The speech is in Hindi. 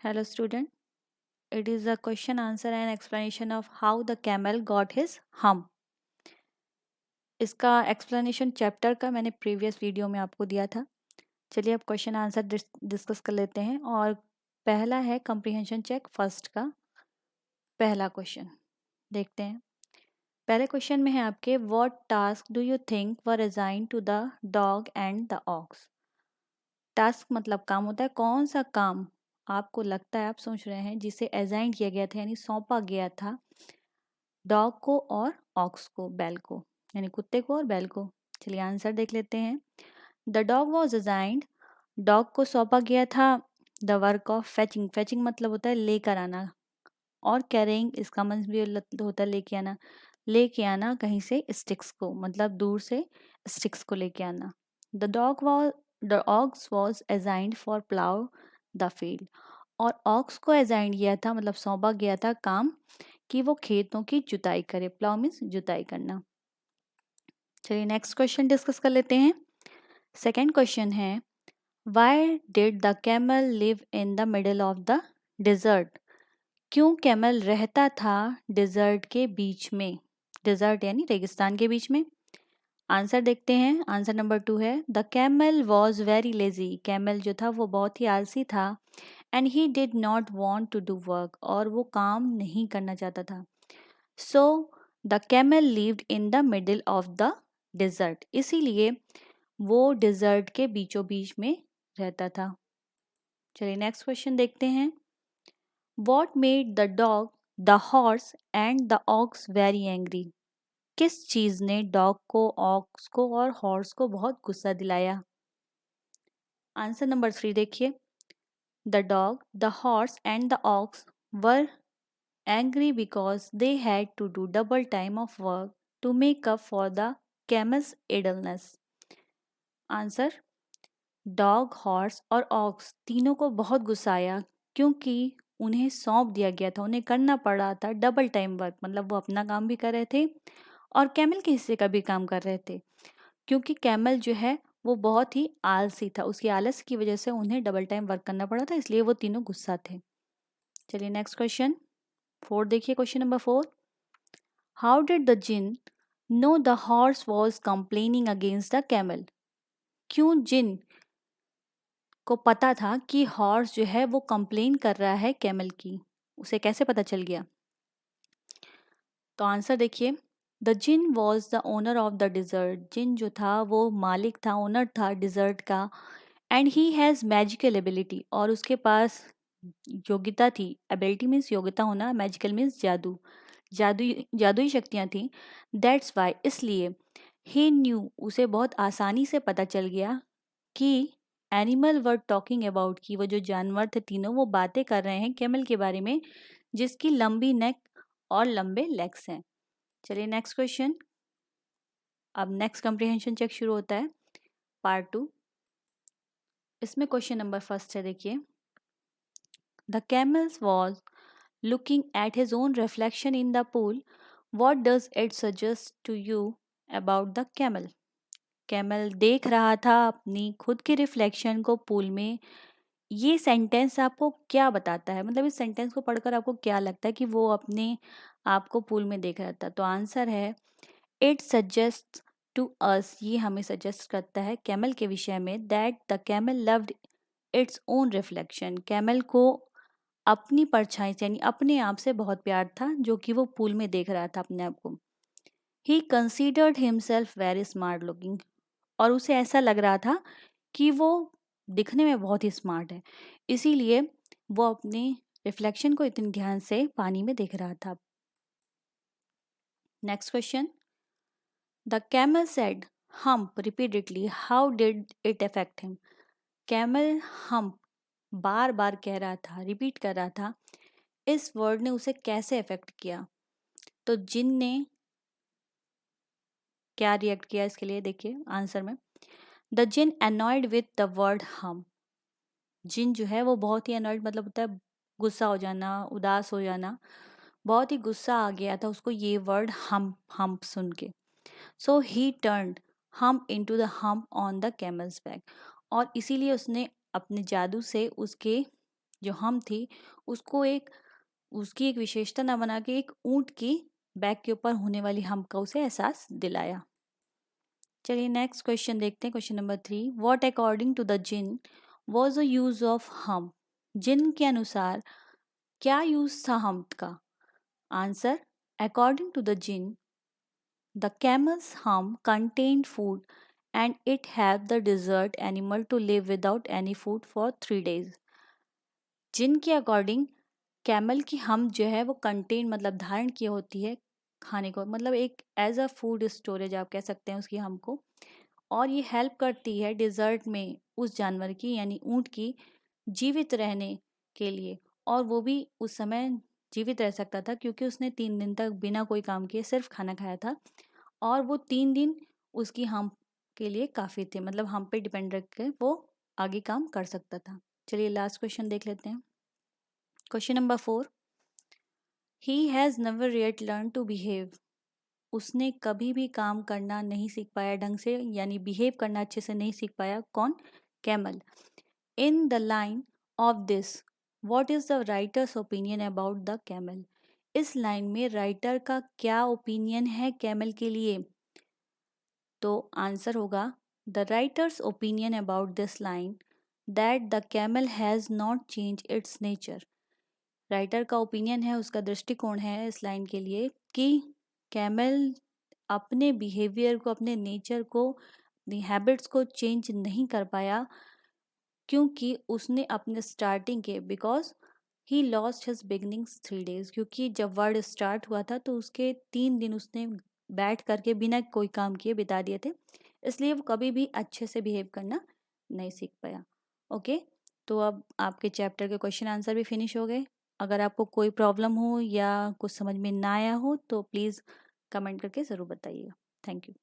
Hello student, it is a question answer and explanation of how the camel got his hump. इसका explanation chapter का मैंने previous वीडियो में आपको दिया था. चलिए अब क्वेश्चन आंसर डिस्कस कर लेते हैं. और पहला है comprehension check फर्स्ट का पहला क्वेश्चन देखते हैं. पहले क्वेश्चन में है आपके what task do you think were assigned to the dog and the ox. Task मतलब काम होता है. कौन सा काम आपको लगता है, आप सोच रहे हैं, जिसे असाइन किया गया था यानी सौंपा गया था डॉग को और ऑक्स को, बैल को, यानी कुत्ते को और बैल को. चलिए आंसर देख लेते हैं. The dog was assigned, dog को सौंपा गया था the work of fetching. Fetching मतलब होता है लेकर आना, और कैरिंग इसका मतलब भी होता है लेके आना कहीं से स्टिक्स को, मतलब दूर से स्टिक्स को लेके आना. The ox was assigned for plough the field, और ऑक्स को असाइन किया था मतलब सौंपा गया था काम कि वो खेतों की जुताई करे. प्लाउ मीन्स जुताई करना. चलिए नेक्स्ट क्वेश्चन डिस्कस कर लेते हैं. सेकेंड क्वेश्चन है why did the camel live in the middle of the dessert. क्यों कैमल रहता था डिजर्ट के बीच में. डिजर्ट यानी रेगिस्तान के बीच में. आंसर देखते हैं. आंसर नंबर 2 है the camel was very lazy. Camel जो था वो बहुत ही आलसी था. And he did not want to do work, और वो काम नहीं करना चाहता था. So the camel lived in the middle of the desert, इसीलिए वो डिजर्ट के बीचों बीच में रहता था. चलिए नेक्स्ट क्वेश्चन देखते हैं. What made the dog, the horse and the ox very angry. किस चीज ने डॉग को, ऑक्स को और हॉर्स को बहुत गुस्सा दिलाया. आंसर नंबर 3 देखिए. The dog, the horse and the ox were angry because they had to do double time of work to make up for the camel's idleness. Answer, dog, horse और ऑक्स तीनों को बहुत गुस्सा आया क्योंकि उन्हें सौंप दिया गया था, उन्हें करना पड़ रहा था डबल टाइम वर्क, मतलब वो अपना काम भी कर रहे थे और कैमल के हिस्से का भी काम कर रहे थे. क्योंकि कैमल जो है वो बहुत ही आलसी था, उसकी आलस की वजह से उन्हें डबल टाइम वर्क करना पड़ा था, इसलिए वो तीनों गुस्सा थे. चलिए नेक्स्ट क्वेश्चन 4 देखिए. Question number 4. How did the jinn know the horse was complaining against the camel? क्यों जिन को पता था कि हॉर्स जो है वो कंप्लेन कर रहा है कैमल की, उसे कैसे पता चल गया. तो आंसर देखिए. The Jin was the owner of the desert. जिन जो था वो मालिक था, ओनर था डिजर्ट का. And he has magical ability, और उसके पास योग्यता थी. एबिलिटी मीन्स योग्यता होना, मैजिकल मीन्स जादू, जादुई शक्तियाँ थीं. दैट्स वाई, इसलिए. ही न्यू, उसे बहुत आसानी से पता चल गया कि एनिमल वर टॉकिंग अबाउट, की वो जो जानवर थे तीनों वो बातें कर रहे हैं कैमल के बारे में जिसकी लंबी नेक और लंबे लेग्स हैं. चलिए नेक्स्ट क्वेश्चन. अब नेक्स्ट कंप्रीहेंशन चेक शुरू होता है, पार्ट 2. इसमें क्वेश्चन नंबर फर्स्ट है देखिए. The camels was looking at his own reflection in the pool. What does it suggest to you about the camel? Camel देख रहा था अपनी खुद की रिफ्लेक्शन को पूल में. ये सेंटेंस आपको क्या बताता है, मतलब इस सेंटेंस को पढ़कर आपको क्या लगता है कि वो अपने आप को पूल में देख रहा था. तो आंसर है इट सजेस्ट टू अस, ये हमें सजेस्ट करता है कैमल के विषय में that the camel loved its own reflection. Camel को अपनी परछाई से यानी अपने आप से बहुत प्यार था जो कि वो पूल में देख रहा था अपने आप को. He considered himself very smart looking, और उसे ऐसा लग रहा था कि वो दिखने में बहुत ही स्मार्ट है, इसीलिए वो अपने रिफ्लेक्शन को इतने ध्यान से पानी में देख रहा था. Next question. The camel said hump repeatedly, how did it affect him. Camel hump बार बार कह रहा था, रिपीट कर रहा था, इस वर्ड ने उसे कैसे अफेक्ट किया. तो जिन ने क्या रिएक्ट किया इसके लिए देखिए आंसर में. The genie annoyed with the word hum. Genie जो है वो बहुत ही अनॉयड मतलब होता है गुस्सा हो जाना, उदास हो जाना. बहुत ही गुस्सा आ गया था उसको ये वर्ड हम सुन के. सो ही टर्न्ड हम इनटू द हम ऑन द कैमल्स बैक, और इसीलिए उसने अपने जादू से उसके जो हम थी उसको उसकी एक विशेषता ना बना के एक ऊंट की बैक के ऊपर होने वाली हम का उसे एहसास दिलाया। चलिए नेक्स्ट क्वेश्चन देखते हैं। Question number 3, what according to the Jin was the use of hump. जिन के अनुसार क्या यूज था हम का? Answer, according to the djinn the camel's hump contained food and it helped the desert animal to live without any food for 3 days. जिनके अकॉर्डिंग कैमल की हम जो है वो कंटेन मतलब धारण की होती है खाने को, मतलब एक एज अ फूड स्टोरेज आप कह सकते हैं उसकी हमको, और ये हेल्प करती है डिज़र्ट में उस जानवर की यानी ऊँट की जीवित रहने के लिए। और वो भी उस समय जीवित रह सकता था क्योंकि उसने 3 दिन तक बिना कोई काम किए सिर्फ खाना खाया था, और वो 3 दिन उसकी हम के लिए काफ़ी थे, मतलब हम पे डिपेंड रख के वो आगे काम कर सकता था। चलिए लास्ट क्वेश्चन देख लेते हैं। Question number 4, he has never yet learn to behave. उसने कभी भी काम करना नहीं सीख पाया ढंग से, यानी बिहेव करना अच्छे से नहीं सीख पाया। कौन? Camel. In the line of this what is the writers opinion about the camel. इस लाइन में राइटर का क्या ओपिनियन है कैमल के लिए? तो आंसर होगा, the writers opinion about this line that the camel has not change it's nature. Writer का ओपिनियन है, उसका दृष्टिकोण है इस लाइन के लिए कि कैमल अपने बिहेवियर को, अपने नेचर को, अपनी हैबिट्स को चेंज नहीं कर पाया क्योंकि उसने अपने स्टार्टिंग के because he lost his beginnings 3 days, क्योंकि जब वर्ड स्टार्ट हुआ था तो उसके 3 दिन उसने बैठ करके बिना कोई काम किए बिता दिए थे, इसलिए वो कभी भी अच्छे से बिहेव करना नहीं सीख पाया। ओके, तो अब आपके चैप्टर के क्वेश्चन आंसर भी फिनिश हो गए। अगर आपको कोई प्रॉब्लम हो या कुछ समझ में ना आया हो तो प्लीज़ कमेंट करके ज़रूर बताइएगा। Thank you.